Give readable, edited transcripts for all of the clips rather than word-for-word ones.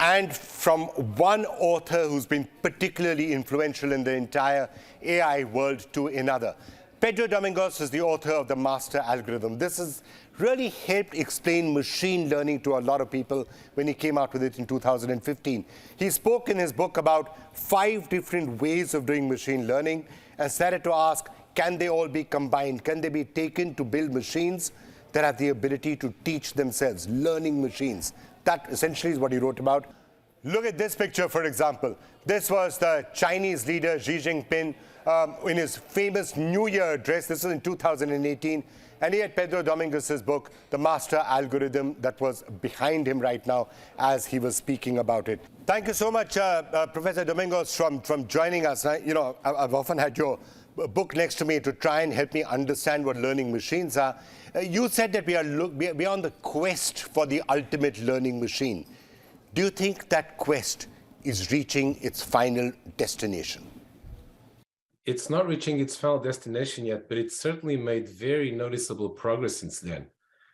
and from one author who's been particularly influential in the entire AI world to another. Pedro Domingos is the author of The Master Algorithm. This has really helped explain machine learning to a lot of people when he came out with it in 2015. He spoke in his book about 5 different ways of doing machine learning and started to ask, can they all be combined? Can they be taken to build machines that have the ability to teach themselves, learning machines? That essentially is what he wrote about. Look at this picture, for example. This was the Chinese leader Xi Jinping in his famous New Year address. This was in 2018. And he had Pedro Domingos' book, The Master Algorithm, that was behind him right now as he was speaking about it. Thank you so much, Professor Domingos, from joining us. I've often had your book next to me to try and help me understand what learning machines are. You said that we are on the quest for the ultimate learning machine. Do you think that quest is reaching its final destination? It's not reaching its final destination yet, but it's certainly made very noticeable progress since then.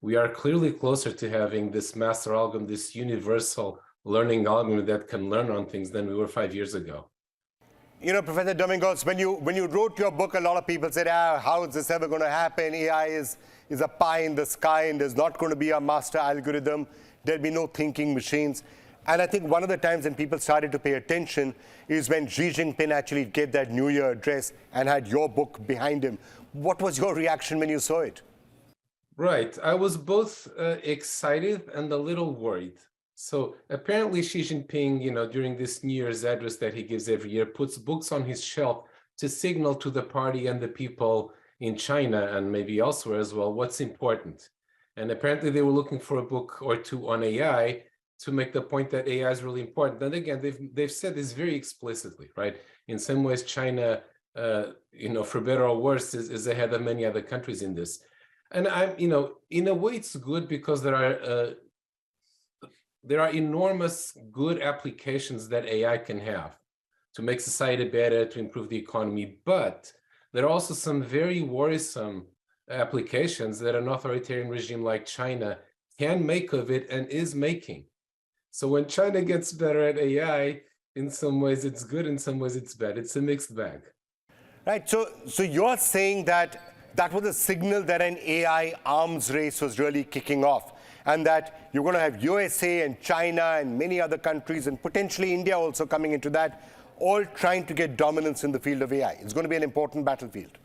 We are clearly closer to having this master algorithm, this universal learning algorithm that can learn on things than we were 5 years ago. You know, Professor Domingos, when you wrote your book, a lot of people said, how is this ever going to happen? AI is a pie in the sky, and there's not going to be a master algorithm. There'll be no thinking machines. And I think one of the times when people started to pay attention is when Xi Jinping actually gave that New Year address and had your book behind him. What was your reaction when you saw it? Right. I was both excited and a little worried. So apparently Xi Jinping, during this New Year's address that he gives every year, puts books on his shelf to signal to the party and the people in China and maybe elsewhere as well what's important. And apparently they were looking for a book or two on AI to make the point that AI is really important. And again, they've said this very explicitly, right? In some ways, China, for better or worse, is ahead of many other countries in this. And in a way, it's good because there are enormous good applications that AI can have to make society better, to improve the economy. But there are also some very worrisome applications that an authoritarian regime like China can make of it and is making. So when China gets better at AI, in some ways it's good, in some ways it's bad. It's a mixed bag. Right. So you're saying that was a signal that an AI arms race was really kicking off, and that you're going to have USA and China and many other countries, and potentially India also coming into that, all trying to get dominance in the field of AI. It's going to be an important battlefield.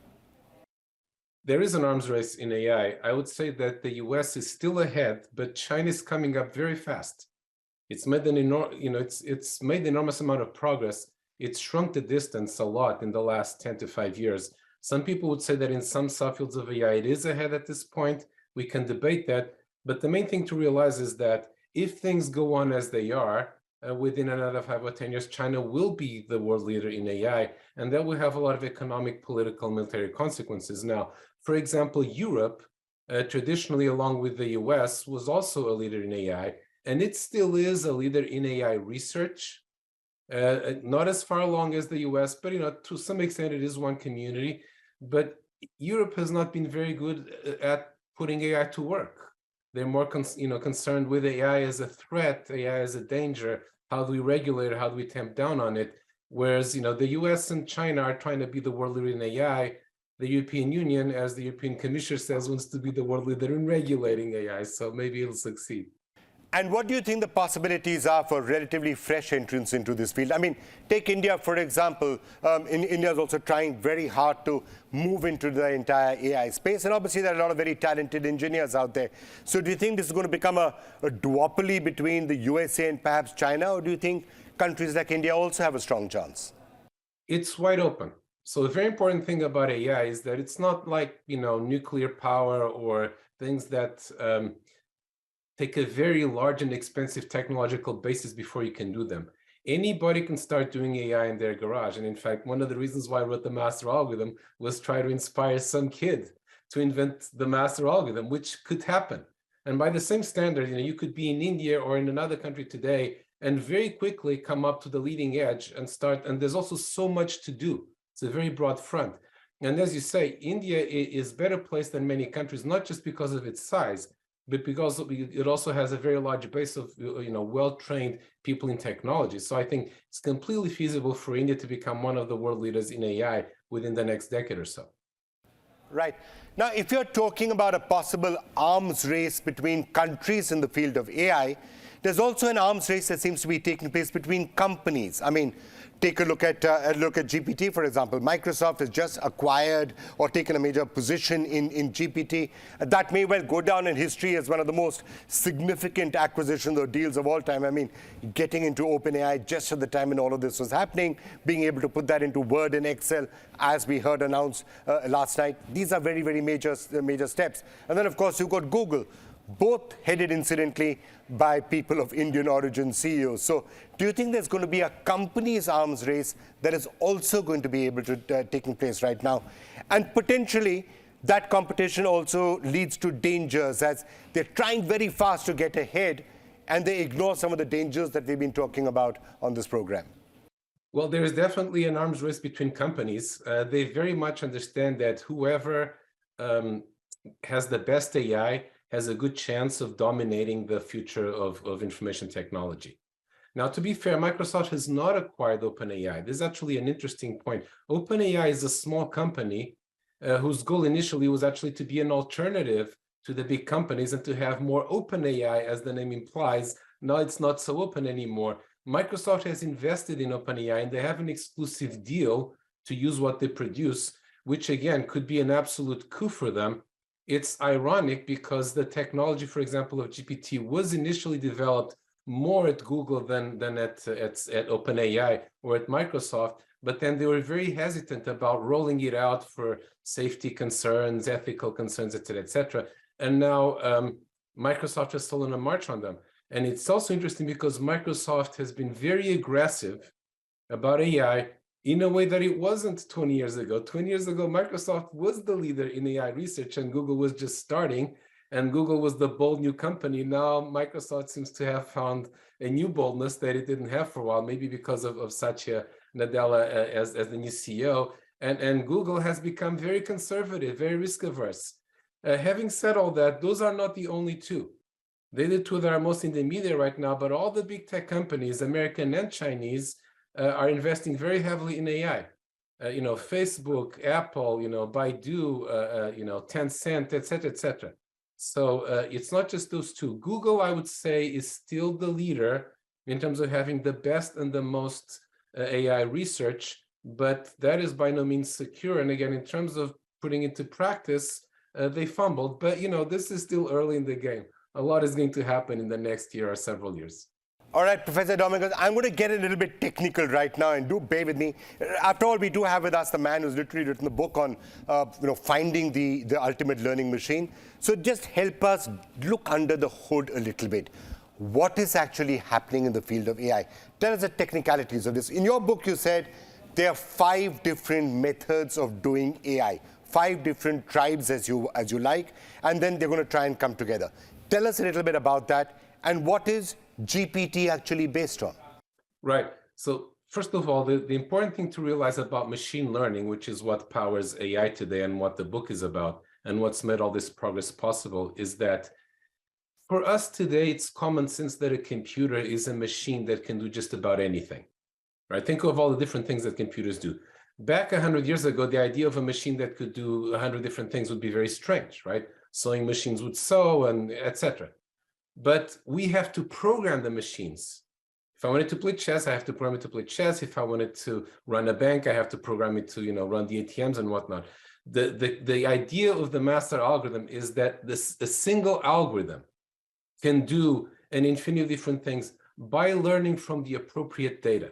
There is an arms race in AI. I would say that the US is still ahead, but China is coming up very fast. It's made it's made enormous amount of progress. It's shrunk the distance a lot in the last 10 to 5 years. Some people would say that in some subfields of AI, it is ahead at this point. We can debate that. But the main thing to realize is that if things go on as they are, within another 5 or 10 years, China will be the world leader in AI, and that will have a lot of economic, political, military consequences. Now, for example, Europe, traditionally along with the US, was also a leader in AI, and it still is a leader in AI research. Not as far along as the US, but to some extent it is one community. But Europe has not been very good at putting AI to work. They're more concerned with AI as a threat, AI as a danger. How do we regulate it? How do we tamp down on it? Whereas the US and China are trying to be the world leader in AI. The European Union, as the European Commissioner says, wants to be the world leader in regulating AI. So maybe it'll succeed. And what do you think the possibilities are for relatively fresh entrants into this field? I mean, take India, for example. India is also trying very hard to move into the entire AI space. And obviously, there are a lot of very talented engineers out there. So do you think this is going to become a duopoly between the USA and perhaps China? Or do you think countries like India also have a strong chance? It's wide open. So the very important thing about AI is that it's not like, nuclear power or things that take a very large and expensive technological basis before you can do them. Anybody can start doing AI in their garage. And in fact, one of the reasons why I wrote the master algorithm was try to inspire some kid to invent the master algorithm, which could happen. And by the same standard, you could be in India or in another country today and very quickly come up to the leading edge and start. And there's also so much to do. It's a very broad front. And as you say, India is better placed than many countries, not just because of its size, but because it also has a very large base of well-trained people in technology. So I think it's completely feasible for India to become one of the world leaders in AI within the next decade or so. Right. Now, if you're talking about a possible arms race between countries in the field of AI, there's also an arms race that seems to be taking place between companies. I mean, take a look at GPT, for example. Microsoft has just acquired or taken a major position in GPT. That may well go down in history as one of the most significant acquisitions or deals of all time. I mean, getting into OpenAI just at the time when all of this was happening, being able to put that into Word and Excel, as we heard announced last night. These are very, very major steps. And then, of course, you've got Google, both headed incidentally by people of Indian origin CEOs. So do you think there's going to be a company's arms race that is also going to be able to taking place right now? And potentially that competition also leads to dangers, as they're trying very fast to get ahead and they ignore some of the dangers that we've been talking about on this program. Well, there is definitely an arms race between companies. They very much understand that whoever has the best AI has a good chance of dominating the future of information technology. Now, to be fair, Microsoft has not acquired OpenAI. This is actually an interesting point. OpenAI is a small company whose goal initially was actually to be an alternative to the big companies and to have more open AI, as the name implies. Now it's not so open anymore. Microsoft has invested in OpenAI and they have an exclusive deal to use what they produce, which again could be an absolute coup for them. It's ironic because the technology, for example, of GPT was initially developed more at Google than at OpenAI or at Microsoft, but then they were very hesitant about rolling it out for safety concerns, ethical concerns, et cetera, et cetera. And now Microsoft has stolen a march on them. And it's also interesting because Microsoft has been very aggressive about AI in a way that it wasn't 20 years ago. 20 years ago, Microsoft was the leader in AI research and Google was just starting, and Google was the bold new company. Now Microsoft seems to have found a new boldness that it didn't have for a while, maybe because of Satya Nadella as the new CEO. And Google has become very conservative, very risk averse. Having said all that, those are not the only two. They're the two that are most in the media right now, but all the big tech companies, American and Chinese, are investing very heavily in AI. Facebook, Apple, Baidu, Tencent, et cetera, et cetera. So it's not just those two. Google, I would say, is still the leader in terms of having the best and the most AI research, but that is by no means secure. And again, in terms of putting into practice, they fumbled. But, this is still early in the game. A lot is going to happen in the next year or several years. All right, Professor Domingos, I'm going to get a little bit technical right now, and do bear with me. After all, we do have with us the man who's literally written the book on finding the ultimate learning machine. So just help us look under the hood a little bit. What is actually happening in the field of AI? Tell us the technicalities of this. In your book, you said there are 5 different methods of doing AI, 5 different tribes, as you like, and then they're going to try and come together. Tell us a little bit about that, and what is GPT actually based on? Right. So first of all, the important thing to realize about machine learning, which is what powers AI today and what the book is about, and what's made all this progress possible, is that for us today, it's common sense that a computer is a machine that can do just about anything. Right? Think of all the different things that computers do. Back 100 years ago, the idea of a machine that could do 100 different things would be very strange, right? Sewing machines would sew, and etc. But we have to program the machines. If I wanted to play chess, I have to program it to play chess. If I wanted to run a bank, I have to program it to run the ATMs and whatnot. The idea of the master algorithm is that a single algorithm can do an infinity of different things by learning from the appropriate data.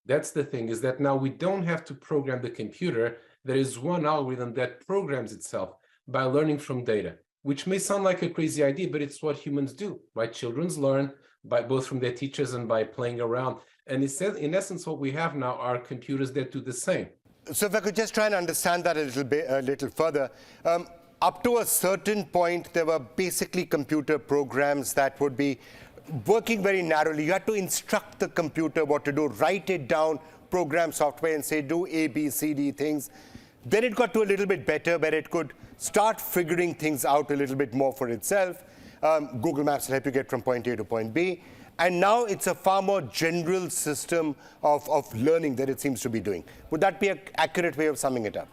That's the thing, is that now we don't have to program the computer. There is one algorithm that programs itself by learning from data, which may sound like a crazy idea, but it's what humans do, right? Children learn by both from their teachers and by playing around. And in essence, what we have now are computers that do the same. So if I could just try and understand that a little further. Up to a certain point, there were basically computer programs that would be working very narrowly. You had to instruct the computer what to do, write it down, program software and say, do A, B, C, D things. Then it got to a little bit better where it could start figuring things out a little bit more for itself. Google Maps will help you get from point A to point B. And now it's a far more general system of learning that it seems to be doing. Would that be an accurate way of summing it up?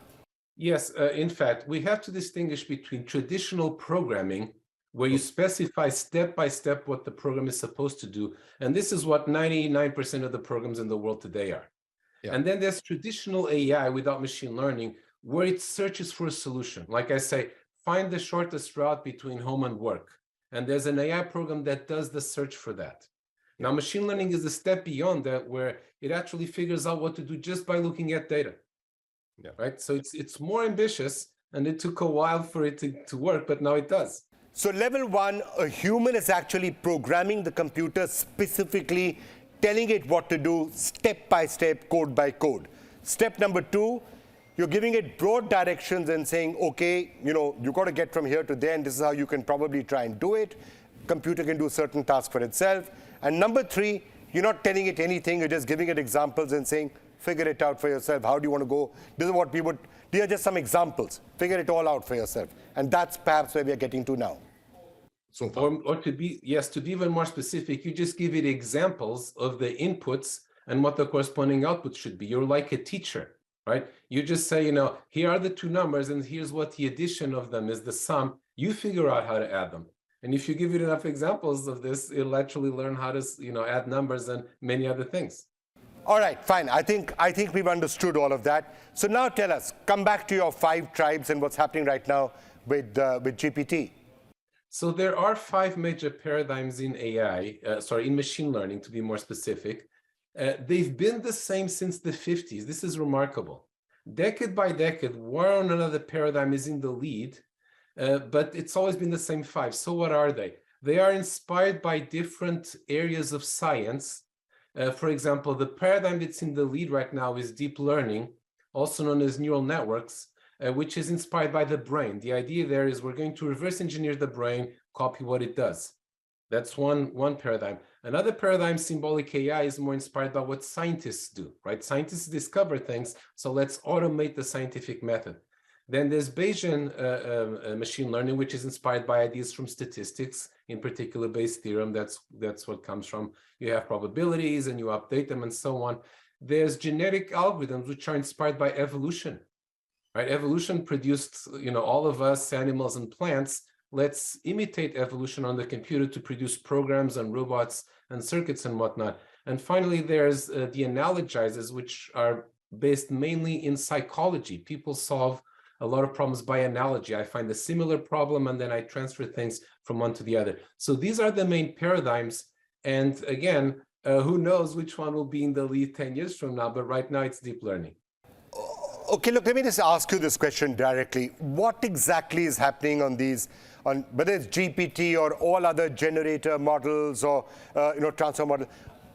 Yes, in fact, we have to distinguish between traditional programming, where you specify step by step what the program is supposed to do. And this is what 99% of the programs in the world today are. Yeah. And then there's traditional AI without machine learning, where it searches for a solution. Like I say, find the shortest route between home and work. And there's an AI program that does the search for that. Now, machine learning is a step beyond that, where it actually figures out what to do just by looking at data. Yeah. Right? So it's more ambitious, and it took a while for it to work, but now it does. So level one, a human is actually programming the computer specifically, telling it what to do step by step, code by code. Step number two, you're giving it broad directions and saying, okay, you've got to get from here to there, and this is how you can probably try and do it. Computer can do certain tasks for itself. And number three, you're not telling it anything, you're just giving it examples and saying, figure it out for yourself. How do you want to go? This is what we would, these are just some examples. Figure it all out for yourself. And that's perhaps where we are getting to now. So, or to be even more specific, you just give it examples of the inputs and what the corresponding output should be. You're like a teacher, right? You just say, here are the two numbers, and here's what the addition of them is, the sum. You figure out how to add them. And if you give it enough examples of this, it'll actually learn how to, add numbers and many other things. All right, fine. I think we've understood all of that. So now tell us, come back to your 5 tribes and what's happening right now with GPT. So there are 5 major paradigms in AI, in machine learning, to be more specific. They've been the same since the 50s. This is remarkable. Decade by decade, one or another paradigm is in the lead, but it's always been the same 5. So what are they? They are inspired by different areas of science. For example, the paradigm that's in the lead right now is deep learning, also known as neural networks, which is inspired by the brain. The idea there is we're going to reverse engineer the brain, copy what it does. That's one paradigm. Another paradigm, symbolic AI, is more inspired by what scientists do, right? Scientists discover things, so let's automate the scientific method. Then there's Bayesian machine learning, which is inspired by ideas from statistics, in particular Bayes' theorem. That's what comes from. You have probabilities and you update them and so on. There's genetic algorithms, which are inspired by evolution, right? Evolution produced, all of us, animals and plants. Let's imitate evolution on the computer to produce programs and robots and circuits and whatnot. And finally, there's the analogizers, which are based mainly in psychology. People solve a lot of problems by analogy. I find a similar problem and then I transfer things from one to the other. So these are the main paradigms. And again, who knows which one will be in the lead 10 years from now, but right now it's deep learning. Okay, look, let me just ask you this question directly. What exactly is happening on these, whether it's GPT or all other generator models or transfer models?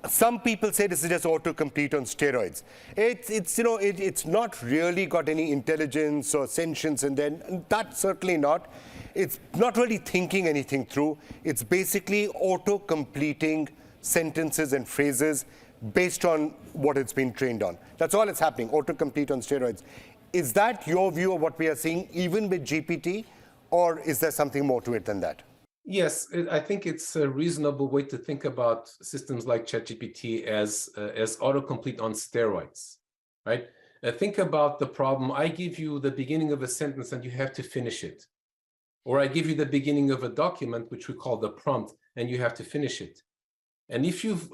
Some people say this is just autocomplete on steroids. It's not really got any intelligence or sentience, and then that's certainly not. It's not really thinking anything through. It's basically auto-completing sentences and phrases based on what it's been trained on. That's all it's happening, autocomplete on steroids. Is that your view of what we are seeing even with GPT, or is there something more to it than that? Yes, I think it's a reasonable way to think about systems like ChatGPT as autocomplete on steroids, right? Think about the problem. I give you the beginning of a sentence and you have to finish it. Or I give you the beginning of a document, which we call the prompt, and you have to finish it. And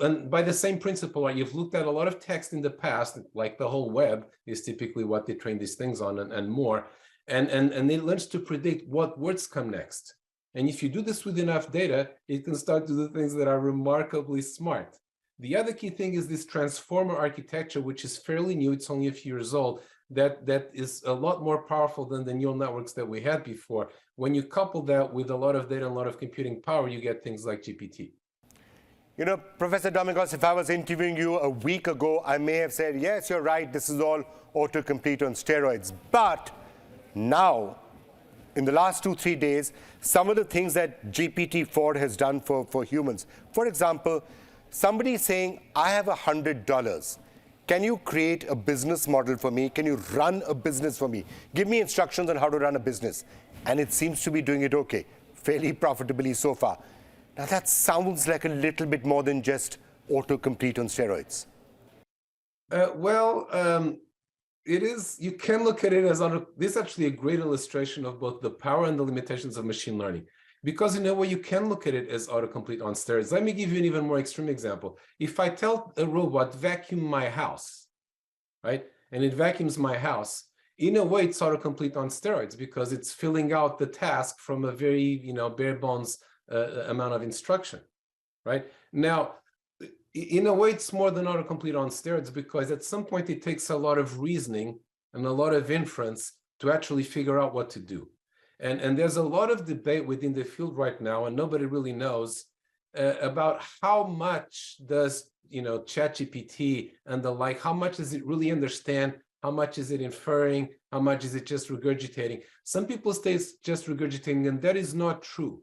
and by the same principle, you've looked at a lot of text in the past, like the whole web is typically what they train these things on and more. And it learns to predict what words come next. And if you do this with enough data, it can start to do things that are remarkably smart. The other key thing is this transformer architecture, which is fairly new. It's only a few years old. That is a lot more powerful than the neural networks that we had before. When you couple that with a lot of data and a lot of computing power, you get things like GPT. Professor Domingos, if I was interviewing you a week ago, I may have said, yes, you're right, this is all autocomplete on steroids. But now, in the last 2-3 days, some of the things that GPT-4 has done for humans. For example, somebody is saying, I have $100. Can you create a business model for me? Can you run a business for me? Give me instructions on how to run a business. And it seems to be doing it okay. fairly profitably so far. Now that sounds like a little bit more than just autocomplete on steroids. It is, you can look at it as, this is actually a great illustration of both the power and the limitations of machine learning. Because in a way, you can look at it as autocomplete on steroids. Let me give you an even more extreme example. If I tell a robot, vacuum my house, right? And it vacuums my house, in a way, it's autocomplete on steroids because it's filling out the task from a very, bare bones amount of instruction, right? Now, in a way, it's more than autocomplete on steroids because at some point it takes a lot of reasoning and a lot of inference to actually figure out what to do. And there's a lot of debate within the field right now, and nobody really knows about how much does ChatGPT and the like, how much does it really understand? How much is it inferring? How much is it just regurgitating? Some people say it's just regurgitating, and that is not true.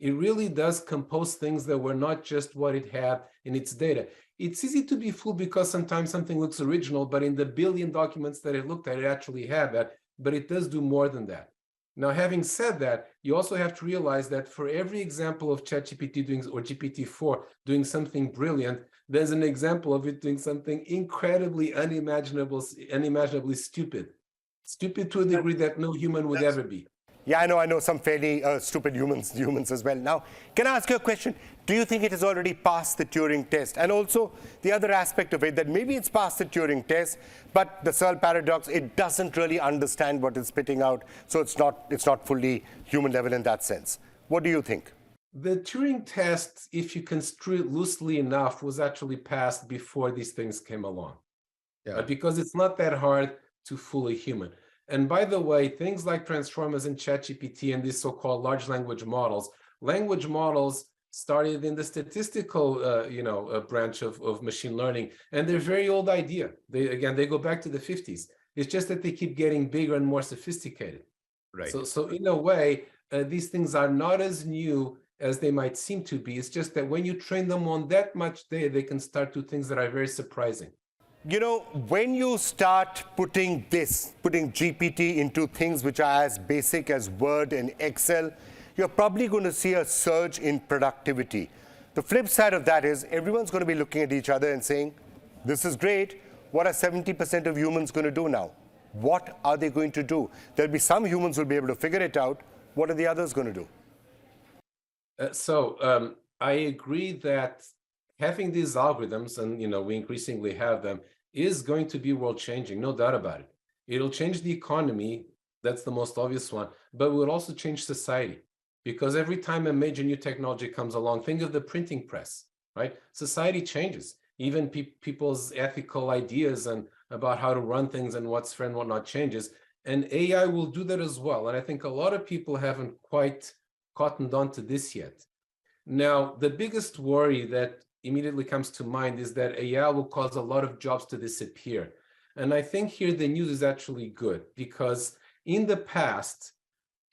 It really does compose things that were not just what it had in its data. It's easy to be fooled because sometimes something looks original, but in the billion documents that it looked at, it actually had that, but it does do more than that. Now, having said that, you also have to realize that for every example of ChatGPT doing, or GPT-4 doing something brilliant, there's an example of it doing something incredibly unimaginably stupid. Stupid to a degree that no human would ever be. Yeah, I know some fairly stupid humans as well. Now, can I ask you a question? Do you think it has already passed the Turing test? And also, the other aspect of it, that maybe it's passed the Turing test, but the Searle paradox, it doesn't really understand what it's spitting out, so it's not fully human level in that sense. What do you think? The Turing test, if you construe it loosely enough, was actually passed before these things came along. Yeah. Because it's not that hard to fool a human. And by the way, things like transformers and ChatGPT and these so-called large language models started in the statistical, branch of machine learning, and they're a very old idea. They go back to the 50s. It's just that they keep getting bigger and more sophisticated. Right. So in a way, these things are not as new as they might seem to be. It's just that when you train them on that much data, they can start to things that are very surprising. When you start putting GPT into things which are as basic as Word and Excel, you're probably going to see a surge in productivity. The flip side of that is everyone's going to be looking at each other and saying, this is great. What are 70% of humans going to do now? What are they going to do? There'll be some humans who will be able to figure it out. What are the others going to do? I agree that having these algorithms, and we increasingly have them, is going to be world changing, no doubt about it. It'll change the economy, that's the most obvious one, but it will also change society. Because every time a major new technology comes along, think of the printing press, right? Society changes. Even people's ethical ideas and about how to run things and what's fair and what not changes. And AI will do that as well. And I think a lot of people haven't quite cottoned on to this yet. Now, the biggest worry that immediately comes to mind is that AI will cause a lot of jobs to disappear. And I think here the news is actually good, because in the past,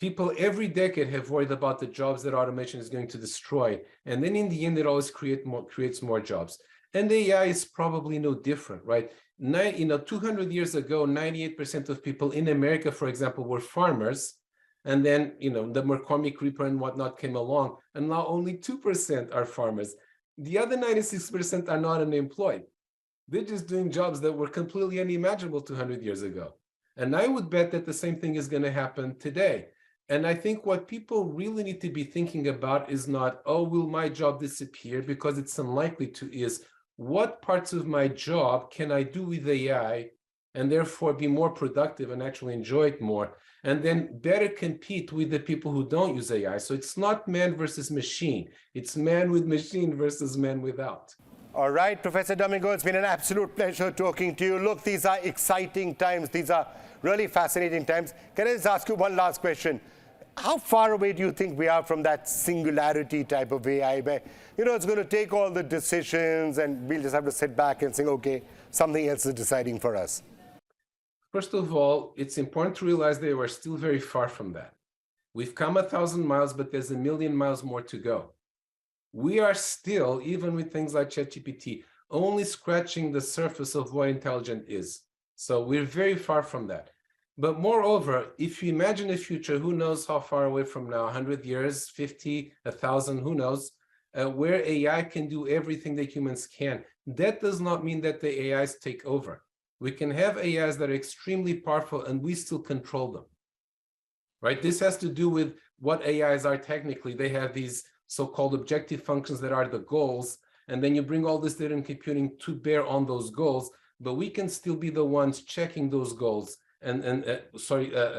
people every decade have worried about the jobs that automation is going to destroy. And then in the end, it always creates more jobs. And AI is probably no different, right? 200 years ago, 98% of people in America, for example, were farmers. And then, the McCormick Reaper and whatnot came along, and now only 2% are farmers. The other 96% are not unemployed. They're just doing jobs that were completely unimaginable 200 years ago. And I would bet that the same thing is going to happen today. And I think what people really need to be thinking about is not, oh, will my job disappear? Because it's unlikely to, is what parts of my job can I do with AI and therefore be more productive and actually enjoy it more, and then better compete with the people who don't use AI. So it's not man versus machine. It's man with machine versus man without. All right, Professor Domingos, it's been an absolute pleasure talking to you. Look, these are exciting times. These are really fascinating times. Can I just ask you one last question? How far away do you think we are from that singularity type of AI where, it's going to take all the decisions and we'll just have to sit back and say, okay, something else is deciding for us? First of all, it's important to realize that we're still very far from that. We've come 1,000 miles, but there's 1,000,000 miles more to go. We are still, even with things like ChatGPT, only scratching the surface of what intelligent is. So we're very far from that. But moreover, if you imagine a future, who knows how far away from now, 100 years, 50, 1,000, who knows, where AI can do everything that humans can, that does not mean that the AIs take over. We can have AIs that are extremely powerful and we still control them, right? This has to do with what AIs are technically. They have these so-called objective functions that are the goals, and then you bring all this data and computing to bear on those goals, but we can still be the ones checking those goals and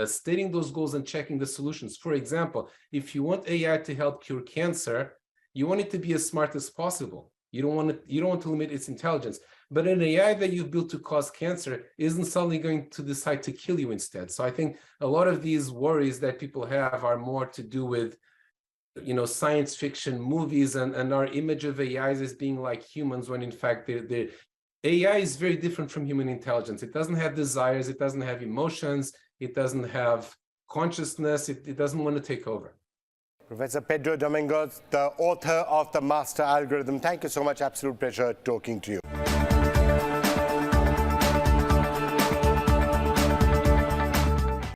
stating those goals and checking the solutions. For example, if you want AI to help cure cancer, you want it to be as smart as possible. You don't want to limit its intelligence. But an AI that you've built to cause cancer isn't suddenly going to decide to kill you instead. So I think a lot of these worries that people have are more to do with, science fiction movies and our image of AIs as being like humans, when in fact they're AI is very different from human intelligence. It doesn't have desires, it doesn't have emotions, it doesn't have consciousness, it doesn't want to take over. Professor Pedro Domingos, the author of The Master Algorithm. Thank you so much. Absolute pleasure talking to you.